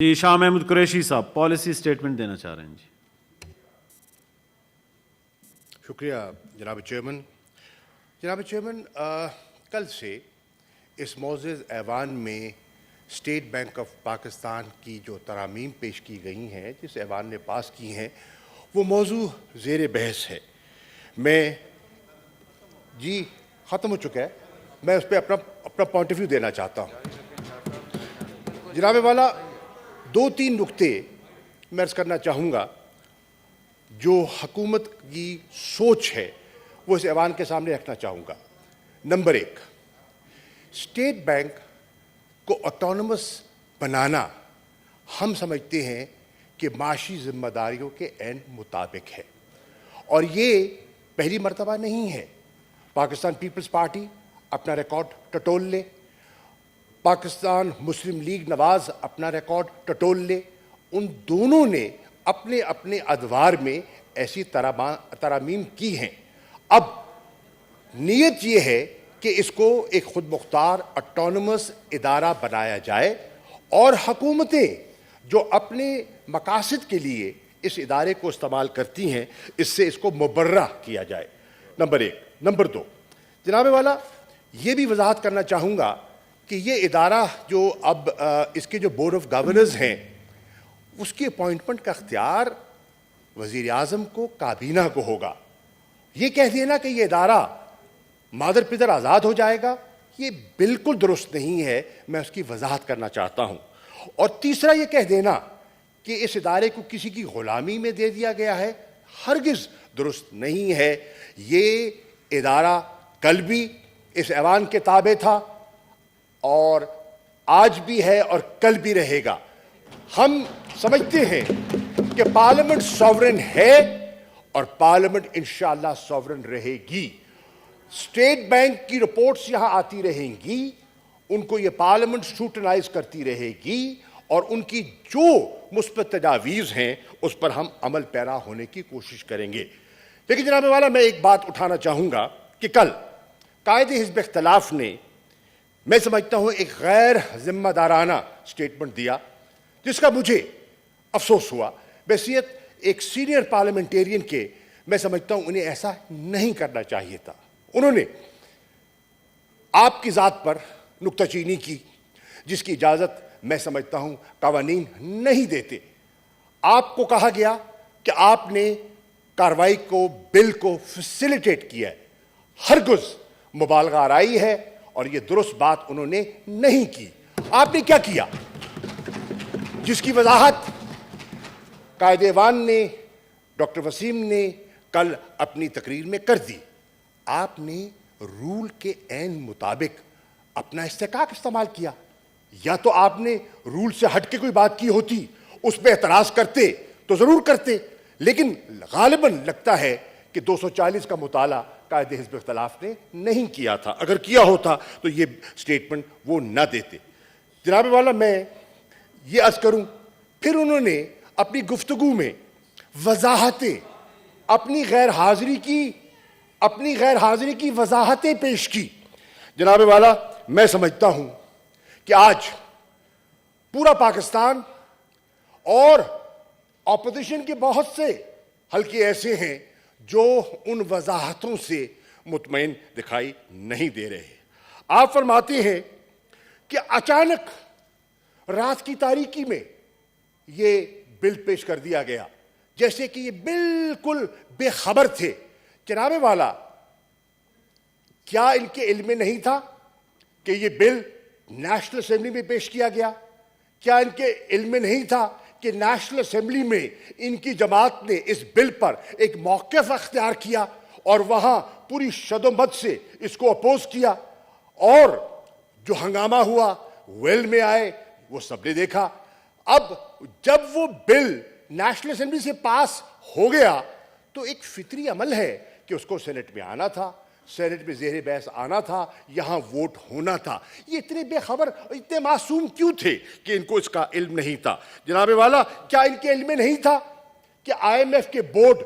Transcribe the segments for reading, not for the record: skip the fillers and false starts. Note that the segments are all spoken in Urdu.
جی شاہ محمود قریشی صاحب پالیسی سٹیٹمنٹ دینا چاہ رہے ہیں. جی شکریہ جناب چیئرمین. جناب چیئرمین، کل سے اس معزز ایوان میں اسٹیٹ بینک آف پاکستان کی جو ترامیم پیش کی گئی ہیں، جس ایوان نے پاس کی ہیں، وہ موضوع زیر بحث ہے. میں جی ختم ہو چکا ہے، میں اس پہ اپنا پوائنٹ آف ویو دینا چاہتا ہوں. جناب والا، دو تین نکتے میں عرض کرنا چاہوں گا. جو حکومت کی سوچ ہے وہ اس ایوان کے سامنے رکھنا چاہوں گا. نمبر ایک، اسٹیٹ بینک کو آٹونومس بنانا ہم سمجھتے ہیں کہ معاشی ذمہ داریوں کے عین مطابق ہے، اور یہ پہلی مرتبہ نہیں ہے. پاکستان پیپلز پارٹی اپنا ریکارڈ ٹٹول لے، پاکستان مسلم لیگ نواز اپنا ریکارڈ ٹٹول لے، ان دونوں نے اپنے اپنے ادوار میں ایسی ترامیم کی ہیں. اب نیت یہ ہے کہ اس کو ایک خود مختار آٹونومس ادارہ بنایا جائے، اور حکومتیں جو اپنے مقاصد کے لیے اس ادارے کو استعمال کرتی ہیں، اس سے اس کو مبرہ کیا جائے. نمبر ایک. نمبر دو، جناب والا، یہ بھی وضاحت کرنا چاہوں گا کہ یہ ادارہ جو اب اس کے جو بورڈ آف گورنرز ہیں، اس کی اپوائنٹمنٹ کا اختیار وزیر اعظم کو، کابینہ کو ہوگا. یہ کہہ دینا کہ یہ ادارہ مادر پدر آزاد ہو جائے گا، یہ بالکل درست نہیں ہے. میں اس کی وضاحت کرنا چاہتا ہوں. اور تیسرا، یہ کہہ دینا کہ اس ادارے کو کسی کی غلامی میں دے دیا گیا ہے، ہرگز درست نہیں ہے. یہ ادارہ کل بھی اس ایوان کے تابع تھا، اور آج بھی ہے، اور کل بھی رہے گا. ہم سمجھتے ہیں کہ پارلیمنٹ سوورن ہے، اور پارلیمنٹ انشاءاللہ سوورن رہے گی. اسٹیٹ بینک کی رپورٹس یہاں آتی رہیں گی، ان کو یہ پارلیمنٹ سکروٹنائز کرتی رہے گی، اور ان کی جو مثبت تجاویز ہیں اس پر ہم عمل پیرا ہونے کی کوشش کریں گے. لیکن جناب والا، میں ایک بات اٹھانا چاہوں گا کہ کل قائد حزب اختلاف نے، میں سمجھتا ہوں، ایک غیر ذمہ دارانہ سٹیٹمنٹ دیا، جس کا مجھے افسوس ہوا. بحیثیت ایک سینئر پارلیمنٹیرین کے میں سمجھتا ہوں انہیں ایسا نہیں کرنا چاہیے تھا. انہوں نے آپ کی ذات پر نکتہ چینی کی، جس کی اجازت میں سمجھتا ہوں قوانین نہیں دیتے. آپ کو کہا گیا کہ آپ نے کارروائی کو، بل کو فیسیلیٹیٹ کیا ہے. ہرگز مبالغہ آرائی ہے، اور یہ درست بات انہوں نے نہیں کی. آپ نے کیا کیا، جس کی وضاحت قائد ایوان نے، ڈاکٹر وسیم نے کل اپنی تقریر میں کر دی. آپ نے رول کے عین مطابق اپنا استحقاق استعمال کیا. یا تو آپ نے رول سے ہٹ کے کوئی بات کی ہوتی، اس پہ اعتراض کرتے تو ضرور کرتے، لیکن غالباً لگتا ہے کہ 240 کا مطالعہ قائد حزب اختلاف نے نہیں کیا تھا. اگر کیا ہوتا تو یہ سٹیٹمنٹ وہ نہ دیتے. جناب والا، میں یہ عرض کروں، پھر انہوں نے اپنی گفتگو میں وضاحتیں، اپنی غیر حاضری کی وضاحتیں پیش کی. جناب والا، میں سمجھتا ہوں کہ آج پورا پاکستان اور اپوزیشن کے بہت سے حلقے ایسے ہیں جو ان وضاحتوں سے مطمئن دکھائی نہیں دے رہے. آپ فرماتے ہیں کہ اچانک رات کی تاریکی میں یہ بل پیش کر دیا گیا، جیسے کہ یہ بالکل بے خبر تھے. جناب والا، کیا ان کے علم میں نہیں تھا کہ یہ بل نیشنل اسمبلی میں پیش کیا گیا؟ کیا ان کے علم میں نہیں تھا کہ نیشنل اسمبلی میں ان کی جماعت نے اس بل پر ایک موقف اختیار کیا، اور وہاں پوری شد و مد سے اس کو اپوز کیا؟ اور جو ہنگامہ ہوا، ویل میں آئے، وہ سب نے دیکھا. اب جب وہ بل نیشنل اسمبلی سے پاس ہو گیا تو ایک فطری عمل ہے کہ اس کو سینٹ میں آنا تھا، سینٹ میں زیر بحث آنا تھا، یہاں ووٹ ہونا تھا. یہ اتنے بے خبر، اتنے معصوم کیوں تھے کہ ان کو اس کا علم نہیں تھا؟ جناب والا، کیا ان کے علم میں نہیں تھا کہ آئی ایم ایف کے بورڈ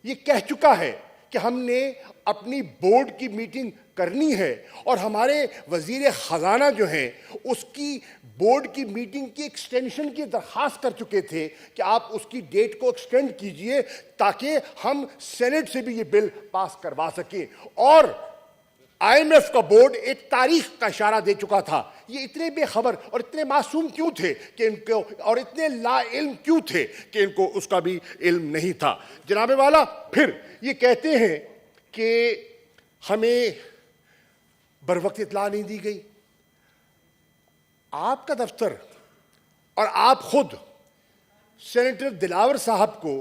یہ کہہ چکا ہے کہ ہم نے اپنی بورڈ کی میٹنگ کرنی ہے اور ہمارے وزیر خزانہ جو ہیں اس کی بورڈ کی میٹنگ کی ایکسٹینشن کی درخواست کر چکے تھے کہ آپ اس کی ڈیٹ کو ایکسٹینڈ کیجئے تاکہ ہم سینٹ سے بھی یہ بل پاس کروا سکیں. اور آئی ایم ایف کا بورڈ ایک تاریخ کا اشارہ دے چکا تھا. یہ اتنے بے خبر اور اتنے معصوم کیوں تھے کہ ان کو، اور اتنے لا علم کیوں تھے کہ ان کو اس کا بھی علم نہیں تھا. جناب والا پھر یہ کہتے ہیں کہ ہمیں بروقت اطلاع نہیں دی گئی. آپ کا دفتر اور آپ خود سینیٹر دلاور صاحب کو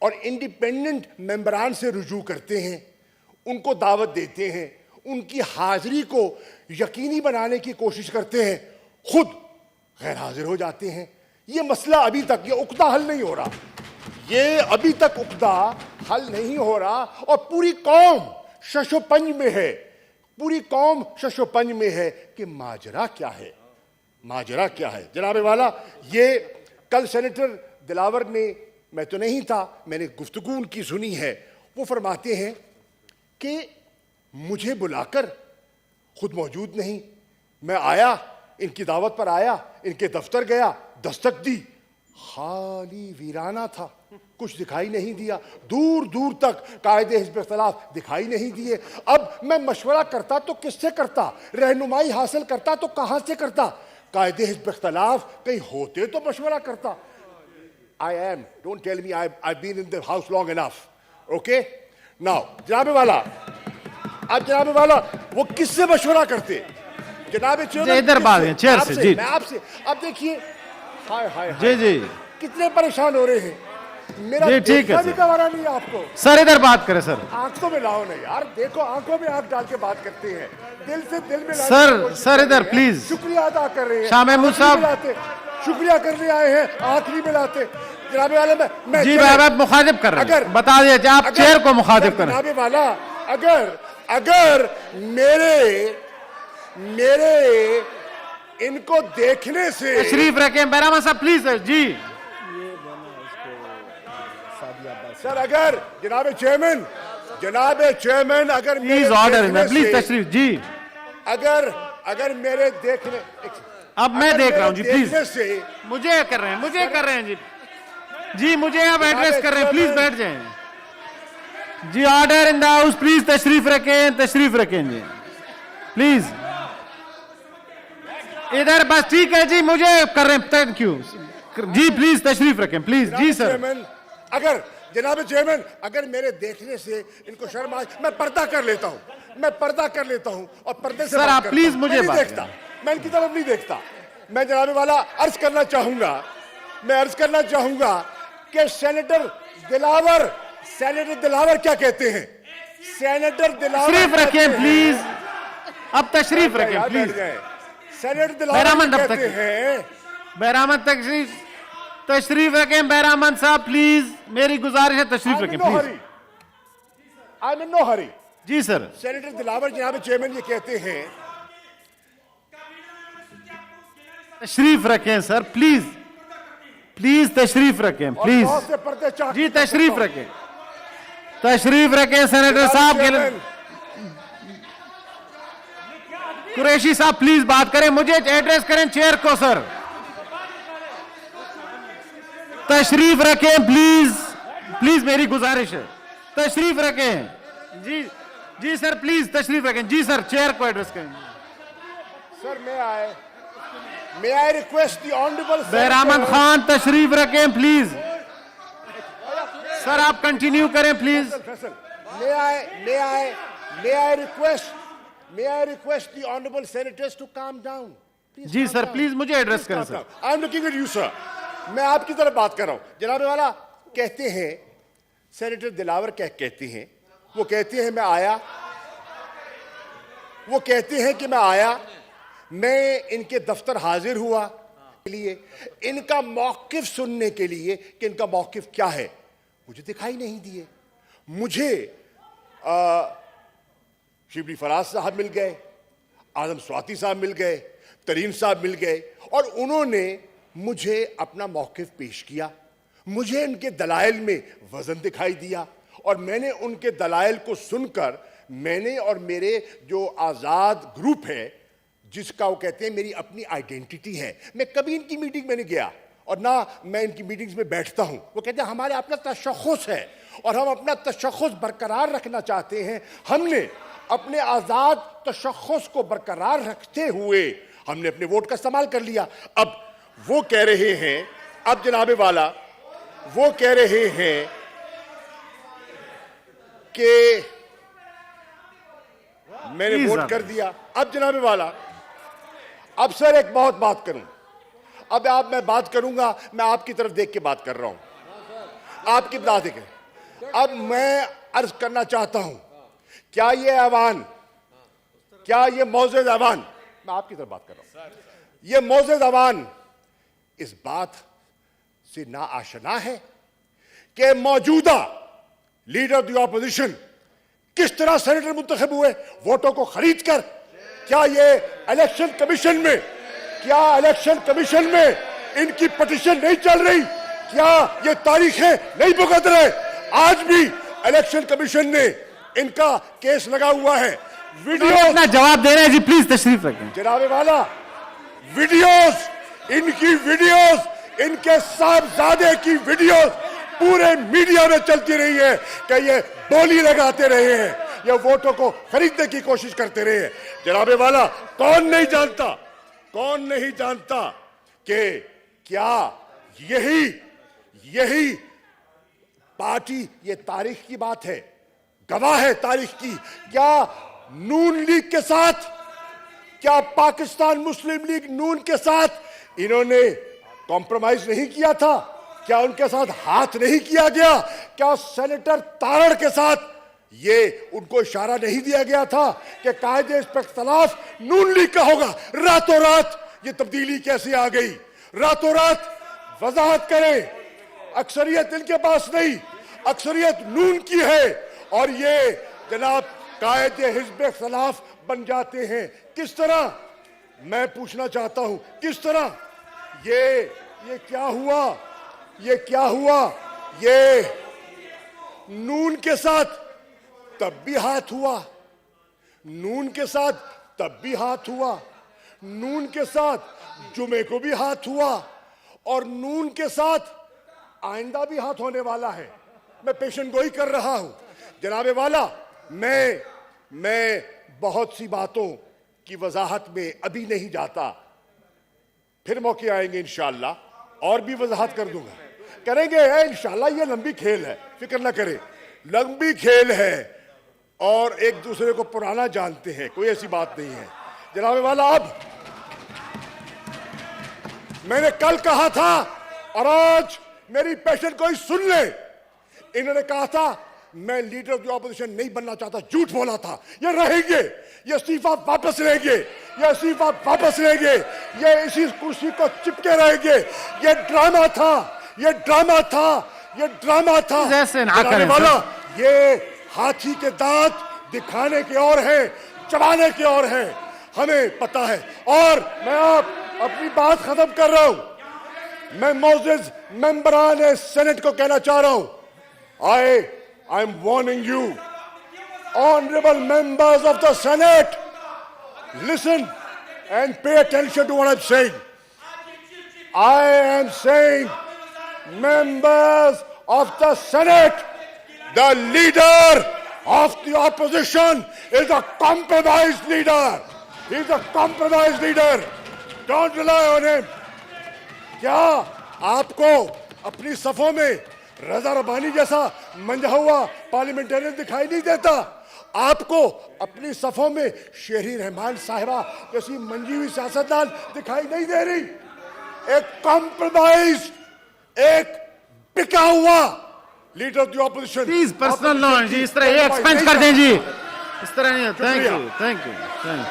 اور انڈیپینڈنٹ ممبران سے رجوع کرتے ہیں، ان کو دعوت دیتے ہیں، ان کی حاضری کو یقینی بنانے کی کوشش کرتے ہیں، خود غیر حاضر ہو جاتے ہیں. یہ مسئلہ ابھی تک، یہ عقدہ حل نہیں ہو رہا، یہ ابھی تک عقدہ حل نہیں ہو رہا، اور پوری قوم شش و پنج میں ہے، پوری قوم شش و پنج میں ہے کہ ماجرا کیا ہے، ماجرا کیا ہے. جناب والا یہ کل سینیٹر دلاور نے، میں تو نہیں تھا، میں نے گفتگو ان کی سنی ہے، وہ فرماتے ہیں کہ مجھے بلا کر خود موجود نہیں، میں آیا، ان کی دعوت پر آیا، ان کے دفتر گیا، دستک دی، خالی ویرانہ تھا، کچھ دکھائی نہیں دیا، دور دور تک قائد حزب اختلاف دکھائی نہیں دیے. اب میں مشورہ کرتا تو کس سے کرتا، رہنمائی حاصل کرتا تو کہاں سے کرتا؟ قائد حزب اختلاف کہیں ہوتے تو مشورہ کرتا. I am, don't tell me I've been in the house long enough, okay? Now, جناب والا، اب جناب والا وہ کس سے مشورہ کرتے؟ جناب ادھر بات ہے چیئر سے. جی میں آپ سے، اب دیکھیے، ہائے ہائے جی جی کتنے پریشان ہو رہے ہیں. میرا جی ٹھیک ہے دیکھنا بھی گوارا نہیں ہے آپ کو. سر، ادھر بات کریں سر. آنکھوں میں لاؤ نہیں یار، دیکھو آنکھوں میں آنکھ ڈال کے بات کرتے ہیں، دل سے دل میں سر ادھر پلیز. شکریہ ادا کر رہے ہیں، شاہ محمود صاحب شکریہ کرنے آئے ہیں، آنکھ نہیں ملاتے. جناب والا میں جی آپ مخاطب کر رہے ہیں، بتا دیجیے آپ چیئر کو مخاطب کریں. جناب والا اگر میرے ان کو دیکھنے سے، تشریف رکھیں بیرامہ صاحب پلیز. جی سر اگر جناب چیئرمین اگر پلیز آرڈر پلیز تشریف. جی اگر میرے دیکھنے، اب میں دیکھ رہا ہوں جی پلیز. سے مجھے کر رہے ہیں جی. جی مجھے آپ ایڈریس کر رہے ہیں، پلیز بیٹھ جائیں. جی order in the house, please تشریف رکھیں جی پلیز. ادھر بس ٹھیک ہے جی، مجھے کر رہے ہیں. تھینک یو جی، پلیز تشریف رکھیں پلیز. جی سر. اگر جناب چیئرمین اگر میرے دیکھنے سے ان کو شرم آئے، میں پردہ کر لیتا ہوں اور پردے سے سر آپ پلیز مجھے نہیں دیکھتا، میں ان کی طرف نہیں دیکھتا. میں جناب والا عرض کرنا چاہوں گا کہ سینیٹر دلاور کیا کہتے ہیں؟ سینیٹر دلاور تشریف رکھیں پلیز. اب تشریف رکھیں پلیز. سینیٹر دلاور کہتے ہیں، بہرامند تشریف رکھیں. بہرامند صاحب پلیز، میری گزارش ہے تشریف رکھیں please. I'm in no hurry. جی سر. سینیٹر دلاور جناب چیئرمین یہ کہتے ہیں، تشریف رکھیں سر پلیز تشریف رکھیں پلیز. جی تشریف رکھیں سینیٹر صاحب کے لیے. قریشی صاحب پلیز بات کریں، مجھے ایڈریس کریں چیئر کو. سر تشریف رکھیں پلیز میری گزارش ہے تشریف رکھیں. جی سر پلیز تشریف رکھیں. جی سر چیئر کو ایڈریس کریں. سر may I request the honorable بہرامند Khan تشریف رکھیں پلیز. سر آپ کنٹینیو کریں please. may I request the honorable senators to calm down. جی سر پلیز مجھے ایڈریس کریں sir. I am looking at you sir. میں آپ کی طرف بات کر رہا ہوں. جناب والا کہتے ہیں، سینیٹر دلاور کہتے ہیں، وہ کہتے ہیں میں آیا، میں ان کے دفتر حاضر ہوا لیے ان کا موقف سننے کے لیے کہ ان کا موقف کیا ہے. مجھے دکھائی نہیں دیے. مجھے شبلی فراز صاحب مل گئے، اعظم سواتی صاحب مل گئے، ترین صاحب مل گئے، اور انہوں نے مجھے اپنا موقف پیش کیا. مجھے ان کے دلائل میں وزن دکھائی دیا، اور میں نے ان کے دلائل کو سن کر میں نے اور میرے جو آزاد گروپ ہے جس کا وہ کہتے ہیں میری اپنی آئیڈینٹی ہے, میں کبھی ان کی میٹنگ میں نہیں گیا اور نہ میں ان کی میٹنگز میں بیٹھتا ہوں. وہ کہتے ہیں ہمارا اپنا تشخص ہے اور ہم اپنا تشخص برقرار رکھنا چاہتے ہیں. ہم نے اپنے آزاد تشخص کو برقرار رکھتے ہوئے ہم نے اپنے ووٹ کا استعمال کر لیا. اب وہ کہہ رہے ہیں, اب جناب والا وہ کہہ رہے ہیں کہ میں نے ووٹ کر دیا. اب جناب والا, اب سر ایک بہت بات کروں, اب میں بات کروں گا, میں آپ کی طرف دیکھ کے بات کر رہا ہوں, آپ کی بات دیکھیں. اب میں عرض کرنا چاہتا ہوں, کیا یہ ایوان, کیا یہ معزز ایوان, میں آپ کی طرف بات کر رہا ہوں, یہ معزز ایوان اس بات سے نا آشنا ہے کہ موجودہ لیڈر دی اپوزیشن کس طرح سینیٹر منتخب ہوئے ووٹوں کو خرید کر. کیا یہ الیکشن کمیشن میں, کیا الیکشن کمیشن میں ان کی پٹیشن نہیں چل رہی, کیا یہ تاریخیں نہیں بھگت رہے. آج بھی الیکشن کمیشن نے ان کا کیس لگا ہوا ہے. ویڈیو اپنا جواب دے رہے ہیں جی, پلیز تشریف رکھیں. جناب والا, ویڈیوز, ان کی ویڈیوز, ان کے صاحبزادے کی ویڈیوز پورے میڈیا میں چلتی رہی ہے کہ یہ بولی لگاتے رہے ہیں, یہ ووٹوں کو خریدنے کی کوشش کرتے رہے ہیں. جناب والا, کون نہیں جانتا کہ کیا یہی پارٹی, یہ تاریخ کی بات ہے, گواہ ہے تاریخ کی. کیا نون لیگ کے ساتھ, کیا پاکستان مسلم لیگ نون کے ساتھ انہوں نے کمپرومائز نہیں کیا تھا؟ کیا ان کے ساتھ ہاتھ نہیں کیا گیا؟ کیا سینیٹر تارڑ کے ساتھ یہ ان کو اشارہ نہیں دیا گیا تھا کہ قاعدے اس پر اختلاف نون لیگ کا ہوگا؟ راتوں رات یہ تبدیلی کیسے آ گئی؟ راتوں رات وضاحت کریں. اکثریت ان کے پاس نہیں, اکثریت نون کی ہے اور یہ جناب قاعدے حزب اختلاف بن جاتے ہیں. کس طرح, میں پوچھنا چاہتا ہوں, کس طرح یہ کیا ہوا, یہ کیا ہوا؟ یہ نون کے ساتھ تب بھی ہاتھ ہوا, نون کے ساتھ تب بھی ہاتھ ہوا, نون کے ساتھ جمعے کو بھی ہاتھ ہوا اور نون کے ساتھ آئندہ بھی ہاتھ ہونے والا ہے. میں پیشن گوئی کر رہا ہوں. جناب والا, میں بہت سی باتوں کی وضاحت میں ابھی نہیں جاتا, پھر موقع آئیں گے انشاءاللہ اور بھی وضاحت کر دوں گا, کریں گے انشاءاللہ. یہ لمبی کھیل ہے, فکر نہ کریں, لمبی کھیل ہے اور ایک دوسرے کو پرانا جانتے ہیں, کوئی ایسی بات نہیں ہے. جناب والا, اب میں نے کل کہا تھا اور آج میری پیشن کوئی سن لے, انہوں نے کہا تھا میں لیڈر آف دی اپوزیشن نہیں بننا چاہتا, جھوٹ بولا تھا. یہ رہیں گے, یہ استعفیٰ واپس لیں گے, یہ استعفیٰ واپس لیں گے, یہ اسی کرسی کو چپکے رہیں گے. یہ ڈرامہ تھا, یہ ڈرامہ تھا, یہ ڈرامہ تھا. جناب والا, یہ ہاتھی کے دانت دکھانے کے اور ہیں, چبانے کے اور ہیں, ہمیں پتا ہے. اور میں اپنی بات ختم کر رہا ہوں. میں معزز ممبران سینٹ کو کہنا چاہ رہا ہوں, I'm warning you, honorable members of the Senate, listen and pay attention to what I'm saying. I am saying, members of the Senate, the leader of the opposition is a compromised leader. He's a compromised leader. Don't rely on him. کیا آپ کو اپنی صفوں میں رضا ربانی جیسا منجھا ہوا پارلیمنٹرین دکھائی نہیں دیتا؟ آپ کو اپنی صفوں میں شہری رحمان صاحبہ جیسی منجھی ہوئی سیاستدان دکھائی نہیں دے رہی؟ ایک کمپرومائز, ایک بکا ہوا leader of the opposition. Please personal نہ جی, اس طرح یہ ایکسپینس کر دیں جی, اس طرح نہیں. Thank you.